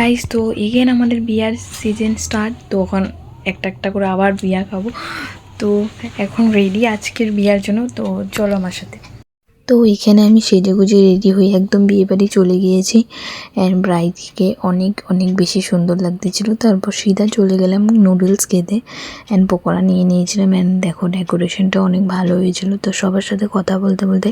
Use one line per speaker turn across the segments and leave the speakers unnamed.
Guys, তো again আমাদের বিয়ার season start. তো এখন একটা একটা করে আবার বিয়া খাবো। তো এখন রেডি আজকের বিয়ার জন্য, তো চলো আমার সাথে। তো এখানে আমি সেজেগুজে রেডি হয়ে একদম বিয়ে বাড়ি চলে গিয়েছি। অ্যান্ড ব্রাইডকে অনেক অনেক বেশি সুন্দর লাগতেছিল। তারপর সিধা চলে গেলাম নুডলস খেতে। অ্যান্ড পকোড়া নিয়ে নিয়েছিলাম। অ্যান্ড দেখো ডেকোরেশনটা অনেক ভালো হয়েছিল। তো সবার সাথে কথা বলতে বলতে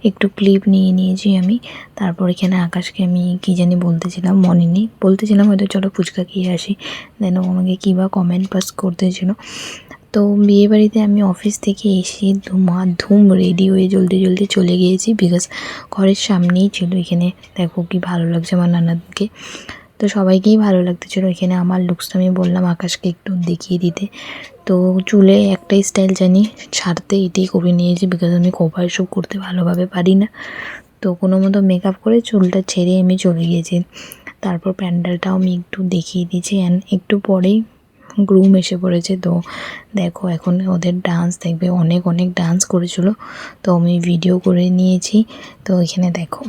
একটু ক্লিপ নিয়ে নিয়েছি আমি। তারপর এখানে আকাশকে আমি কী জানি বলতেছিলাম, মনে নেই, বলতেছিলাম হয়তো চলো ফুচকা খেয়ে আসি। দেন ও আমাকে কী বা কমেন্ট পাস করতেছিল। তো বিয়েবাড়িতে আমি অফিস থেকে এসে ধুম রেডি হয়ে জলদি জলদি চলে গিয়েছি, বিকজ ঘরের সামনেই ছিল। এখানে দেখো কি ভালো লাগছে আমার নানাকে। তো সবাইকেই ভালো লাগতেছিলো। এখানে আমার লুকসটা আমি বললাম আকাশকে একটু দেখিয়ে দিতে। তো চুলে একটাই স্টাইল জানি ছাড়তে, এটাই করে নিয়েছি, বিকজ আমি কভার সব করতে ভালোভাবে পারি না। তো কোনো মতো মেকআপ করে চুলটা ছেড়ে আমি চলে গিয়েছি। তারপর প্যান্ডেলটাও আমি একটু দেখিয়ে দিয়েছি। অ্যান্ড একটু পরেই গ্রুম এসে পড়েছে। তো দেখো এখন ওদের ডান্স দেখবে, অনেক অনেক ডান্স করেছিল। তো আমি ভিডিও করে নিয়েছি। তো এখানে দেখো।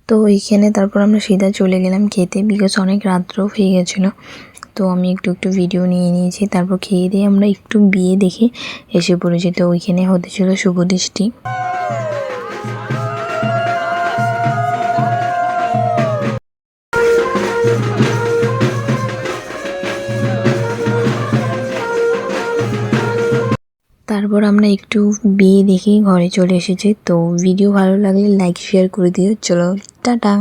তো এইখানে তারপর আমরা সিধা চলে গেলাম খেতে, বিকজ অনেক রাত্রেও হয়ে গেছিলো। তো আমি একটু একটু ভিডিও নিয়ে নিয়েছি। তারপর খেয়ে দিয়ে আমরা একটু বিয়ে দেখে এসে পড়েছি। তো ওইখানে হতেছিল শুভদৃষ্টি। তারপর আমরা একটু বিয়ে দেখে ঘরে চলে এসেছি। তো ভিডিও ভালো লাগলে লাইক শেয়ার করে দিও। চলো টাটা।